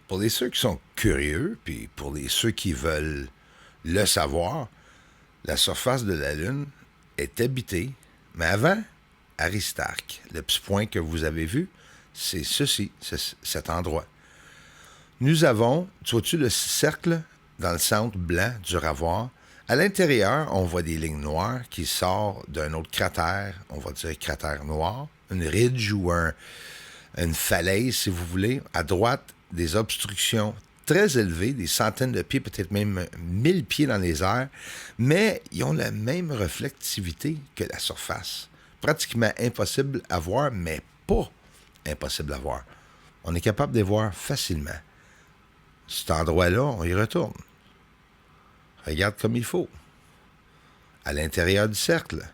Pour les ceux qui sont curieux, puis pour ceux qui veulent le savoir, la surface de la Lune est habitée, mais avant, Aristarque, le petit point que vous avez vu, c'est ceci, c'est cet endroit. Nous avons, tu vois-tu le cercle dans le centre blanc, dur à voir. À l'intérieur, on voit des lignes noires qui sortent d'un autre cratère, on va dire cratère noir, une ridge ou une falaise, si vous voulez. À droite, des obstructions très élevées, des centaines de pieds, peut-être même 1000 pieds dans les airs, mais ils ont la même reflectivité que la surface. Pratiquement impossible à voir, mais pas impossible à voir. On est capable de les voir facilement. Cet endroit-là, on y retourne. Regarde comme il faut. À l'intérieur du cercle,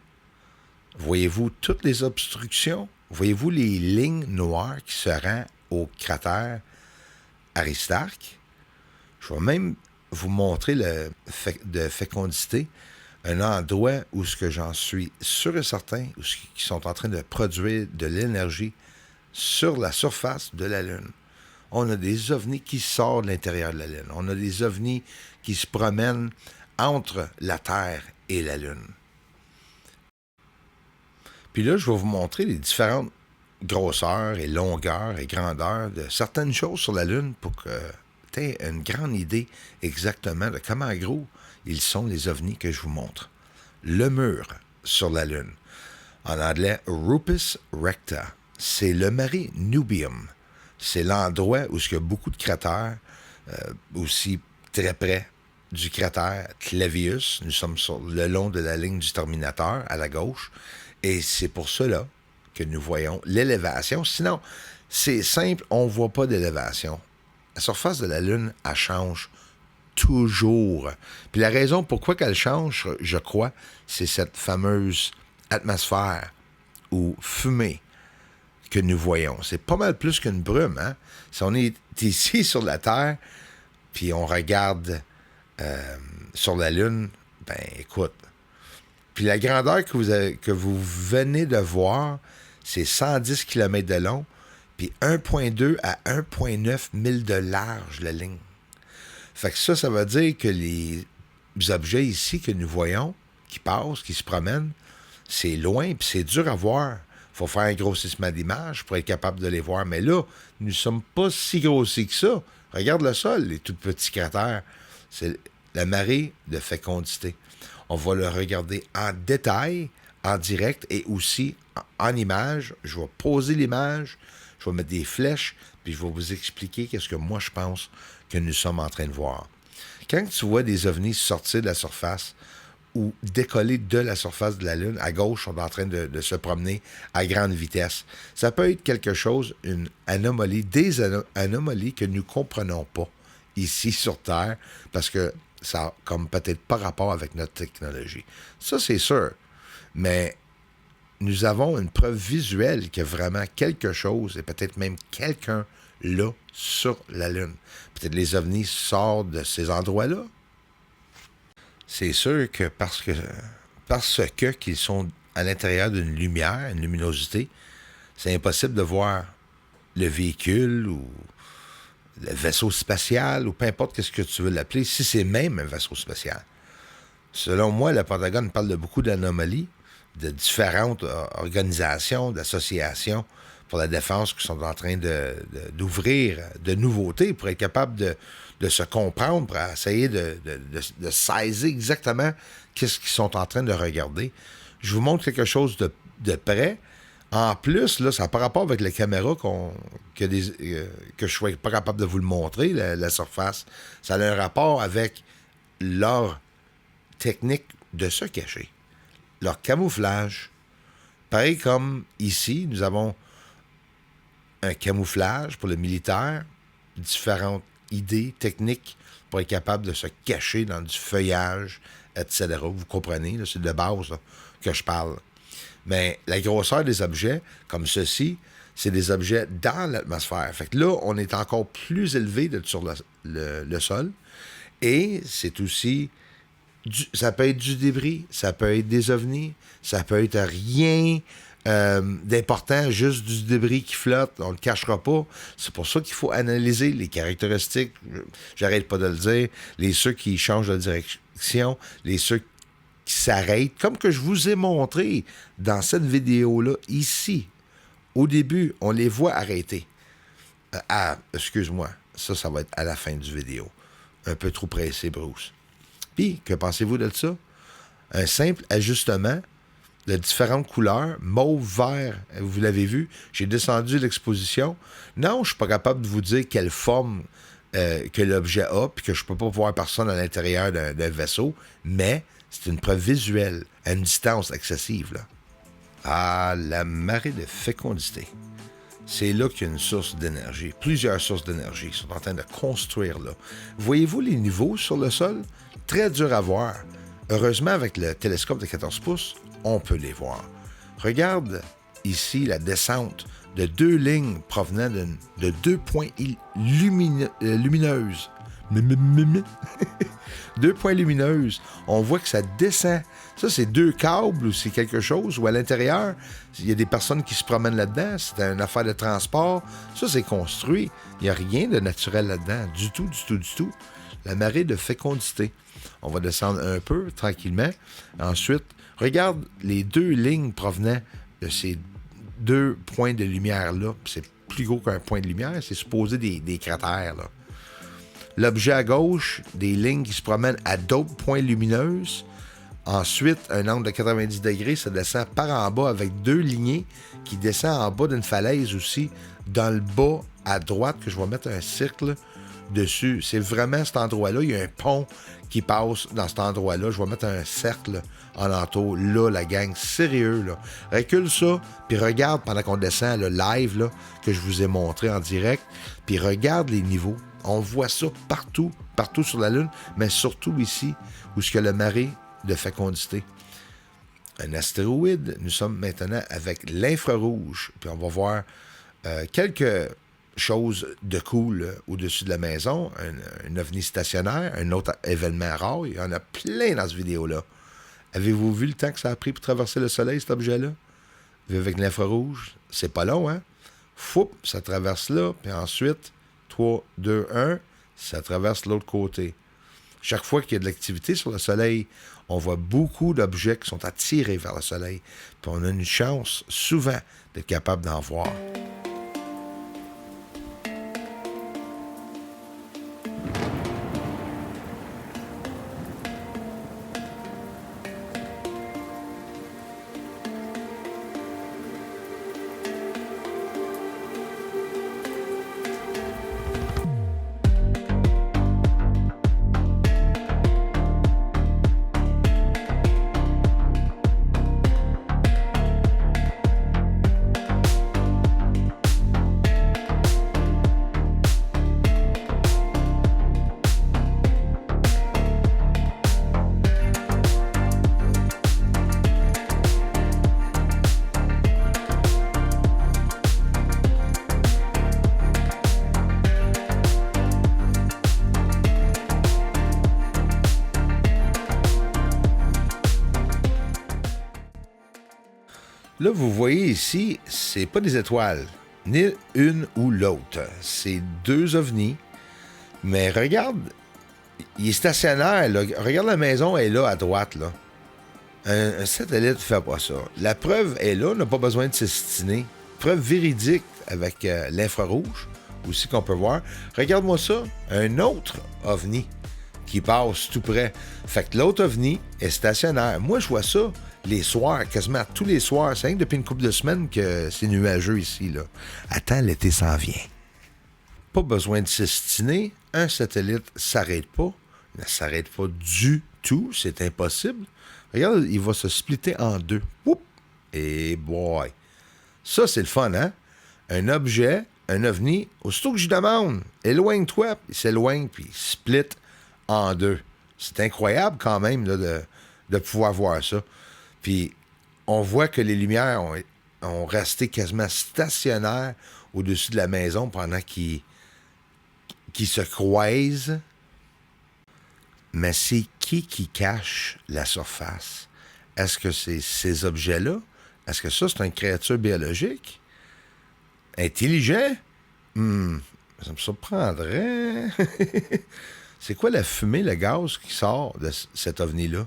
voyez-vous toutes les obstructions? Voyez-vous les lignes noires qui se rendent au cratère Aristarque? Je vais même vous montrer de fécondité, un endroit où ce que j'en suis sûr et certain, où ils sont en train de produire de l'énergie sur la surface de la Lune. On a des ovnis qui sortent de l'intérieur de la Lune. On a des ovnis qui se promènent entre la Terre et la Lune. Puis là, je vais vous montrer les différentes grosseurs et longueurs et grandeurs de certaines choses sur la Lune pour que tu aies une grande idée exactement de comment gros ils sont, les ovnis que je vous montre. Le mur sur la Lune. En anglais, Rupes Recta. C'est le marais Nubium. C'est l'endroit où il y a beaucoup de cratères, aussi très près du cratère Clavius. Nous sommes sur le long de la ligne du Terminateur, à la gauche. Et c'est pour cela que nous voyons l'élévation. Sinon, c'est simple, on ne voit pas d'élévation. La surface de la Lune, elle change toujours. Puis la raison pourquoi qu'elle change, je crois, c'est cette fameuse atmosphère ou fumée que nous voyons. C'est pas mal plus qu'une brume, hein? Si on est ici sur la Terre, puis on regarde sur la Lune, ben écoute. Puis la grandeur que vous venez de voir, c'est 110 km de long, puis 1,2 à 1,9 milles de large, la ligne. Fait que ça veut dire que les objets ici que nous voyons, qui passent, qui se promènent, c'est loin, puis c'est dur à voir. Il faut faire un grossissement d'image pour être capable de les voir. Mais là, nous ne sommes pas si grossis que ça. Regarde le sol, les tout petits cratères. C'est la marée de fécondité. On va le regarder en détail, en direct et aussi en image. Je vais poser l'image, je vais mettre des flèches, puis je vais vous expliquer qu'est-ce que moi je pense que nous sommes en train de voir. Quand tu vois des ovnis sortir de la surface ou décoller de la surface de la Lune, à gauche, on est en train de se promener à grande vitesse. Ça peut être quelque chose, une anomalie, des anomalies que nous ne comprenons pas ici sur Terre, parce que ça n'a comme peut-être pas rapport avec notre technologie. Ça, c'est sûr. Mais nous avons une preuve visuelle qu'il y a vraiment quelque chose, et peut-être même quelqu'un là, sur la Lune. Peut-être les ovnis sortent de ces endroits-là. C'est sûr que parce que qu'ils sont à l'intérieur d'une lumière, une luminosité, c'est impossible de voir le véhicule ou le vaisseau spatial ou peu importe ce que tu veux l'appeler, si c'est même un vaisseau spatial. Selon moi, le Pentagone parle de beaucoup d'anomalies, de différentes organisations, d'associations pour la défense qui sont en train d'ouvrir de nouveautés pour être capable de se comprendre, pour essayer de saisir exactement qu'est-ce qu'ils sont en train de regarder. Je vous montre quelque chose de près. En plus, là, ça n'a pas rapport avec la caméra que je ne suis pas capable de vous le montrer, la surface. Ça a un rapport avec leur technique de se cacher, leur camouflage. Pareil comme ici, nous avons un camouflage pour le militaire, différentes idées, techniques pour être capable de se cacher dans du feuillage, etc. Vous comprenez, là, c'est de base là, que je parle. Mais la grosseur des objets, comme ceci, c'est des objets dans l'atmosphère. Fait que là, on est encore plus élevé sur le sol. Et c'est aussi, ça peut être du débris, ça peut être des ovnis, ça peut être rien, d'important, juste du débris qui flotte, on ne le cachera pas. C'est pour ça qu'il faut analyser les caractéristiques, j'arrête pas de le dire, les ceux qui changent de direction, les ceux qui s'arrêtent, comme que je vous ai montré dans cette vidéo-là, ici. Au début, on les voit arrêter. Excuse-moi, ça va être à la fin du vidéo. Un peu trop pressé, Bruce. Puis, que pensez-vous de ça? Un simple ajustement de différentes couleurs, mauve, vert, vous l'avez vu. J'ai descendu l'exposition. Non, je ne suis pas capable de vous dire quelle forme que l'objet a, puis que je ne peux pas voir personne à l'intérieur d'un vaisseau, mais c'est une preuve visuelle à une distance excessive, là. Ah, la marée de fécondité. C'est là qu'il y a une source d'énergie. Plusieurs sources d'énergie qui sont en train de construire là. Voyez-vous les niveaux sur le sol? Très dur à voir. Heureusement, avec le télescope de 14 pouces, on peut les voir. Regarde ici la descente de deux lignes provenant de deux points lumineuses. Deux points lumineuses. On voit que ça descend. Ça, c'est deux câbles ou c'est quelque chose. Ou à l'intérieur, il y a des personnes qui se promènent là-dedans. C'est une affaire de transport. Ça, c'est construit. Il n'y a rien de naturel là-dedans. Du tout, du tout, du tout. La marée de fécondité. On va descendre un peu, tranquillement. Ensuite, regarde les deux lignes provenant de ces deux points de lumière-là. C'est plus gros qu'un point de lumière. C'est supposé des cratères, là. L'objet à gauche, des lignes qui se promènent à d'autres points lumineuses. Ensuite, un angle de 90 degrés, ça descend par en bas avec deux lignées qui descendent en bas d'une falaise aussi, dans le bas à droite, que je vais mettre un cercle dessus. C'est vraiment cet endroit-là. Il y a un pont qui passe dans cet endroit-là. Je vais mettre un cercle en entour. Là, la gang, sérieux, là. Recule ça, puis regarde pendant qu'on descend le live, là, que je vous ai montré en direct, puis regarde les niveaux. On voit ça partout, partout sur la Lune, mais surtout ici, où il y a le marée de fécondité. Un astéroïde, nous sommes maintenant avec l'infrarouge, puis on va voir quelques choses de cool au-dessus de la maison, un ovni stationnaire, un autre événement rare, il y en a plein dans cette vidéo-là. Avez-vous vu le temps que ça a pris pour traverser le Soleil, cet objet-là? Avec l'infrarouge, c'est pas long, hein? Foup, ça traverse là, puis ensuite, 3, 2, 1, ça traverse l'autre côté. Chaque fois qu'il y a de l'activité sur le Soleil, on voit beaucoup d'objets qui sont attirés vers le Soleil. Puis on a une chance, souvent, d'être capable d'en voir. Là, vous voyez ici, c'est pas des étoiles, ni une ou l'autre. C'est deux ovnis. Mais regarde, il est stationnaire, là. Regarde la maison, elle est là, à droite, là. Un satellite ne fait pas ça. La preuve est là, on n'a pas besoin de s'estiner. Preuve véridique avec l'infrarouge, aussi qu'on peut voir. Regarde-moi ça, un autre ovni qui passe tout près. Fait que l'autre ovni est stationnaire. Moi, je vois ça les soirs, quasiment tous les soirs. C'est rien que depuis une couple de semaines que c'est nuageux ici, là. Attends, l'été s'en vient. Pas besoin de s'estiner. Un satellite s'arrête pas. Il ne s'arrête pas du tout. C'est impossible. Regarde, il va se splitter en deux. Oup! Et boy! Ça, c'est le fun, hein? Un objet, un ovni, aussitôt que je demande, éloigne-toi, il s'éloigne, puis il split en deux. C'est incroyable quand même là, de pouvoir voir ça. Puis on voit que les lumières ont resté quasiment stationnaires au-dessus de la maison pendant qu'ils se croisent. Mais c'est qui cache la surface? Est-ce que c'est ces objets-là, Est-ce que ça, c'est une créature biologique? Intelligent? Ça me surprendrait. C'est quoi la fumée, le gaz qui sort de cet ovni-là?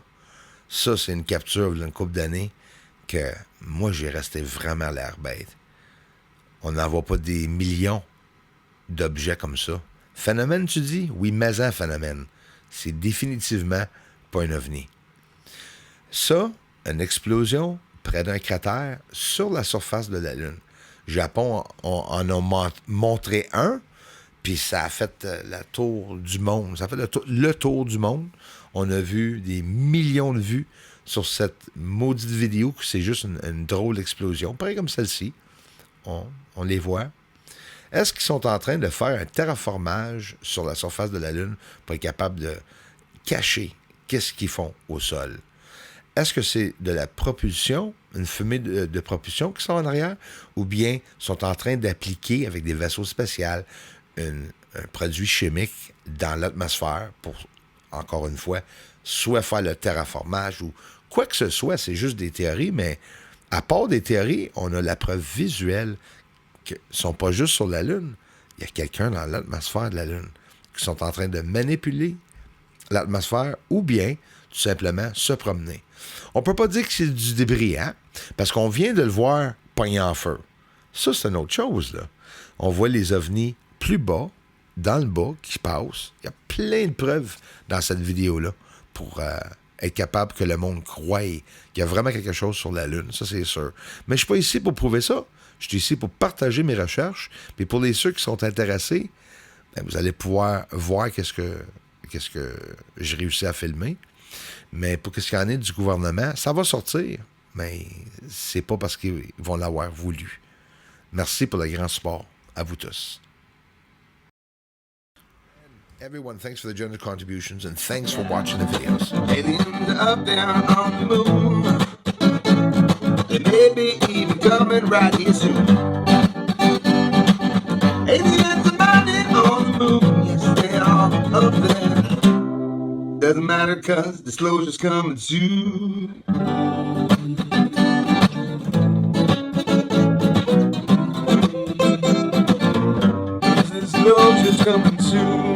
Ça, c'est une capture d'une couple d'années que moi, j'ai resté vraiment l'air bête. On n'en voit pas des millions d'objets comme ça. Phénomène, tu dis? Oui, mais un phénomène. C'est définitivement pas un ovni. Ça, une explosion près d'un cratère sur la surface de la Lune. Japon en a montré un, puis ça a fait la tour du monde. Ça a fait le tour du monde. On a vu des millions de vues sur cette maudite vidéo, que c'est juste une drôle d'explosion. Pareil comme celle-ci. On les voit. Est-ce qu'ils sont en train de faire un terraformage sur la surface de la Lune pour être capable de cacher qu'est-ce qu'ils font au sol? Est-ce que c'est de la propulsion, une fumée de propulsion qui sont en arrière, ou bien sont en train d'appliquer avec des vaisseaux spatials un produit chimique dans l'atmosphère pour, encore une fois, soit faire le terraformage ou quoi que ce soit, c'est juste des théories, mais à part des théories, on a la preuve visuelle qu'ils ne sont pas juste sur la Lune. Il y a quelqu'un dans l'atmosphère de la Lune qui sont en train de manipuler l'atmosphère ou bien tout simplement se promener. On ne peut pas dire que c'est du débris, hein? Parce qu'on vient de le voir pogner en feu. Ça, c'est une autre chose, là. On voit les ovnis plus bas, dans le bas, qui passent. Il y a plein de preuves dans cette vidéo-là pour être capable que le monde croie qu'il y a vraiment quelque chose sur la Lune. Ça, c'est sûr. Mais je ne suis pas ici pour prouver ça. Je suis ici pour partager mes recherches. Puis pour ceux qui sont intéressés, bien, vous allez pouvoir voir qu'est-ce que j'ai réussi à filmer. Mais pour ce qu'il y en est du gouvernement, ça va sortir. Mais c'est pas parce qu'ils vont l'avoir voulu. Merci pour le grand support. À vous tous. Everyone, thanks for the generous contributions and thanks for watching the videos. Aliens up there on the moon. They may be even coming right here soon. Aliens are landing on the moon. Yes, they are up there. Doesn't matter cause disclosure's coming soon. Disclosure's coming soon.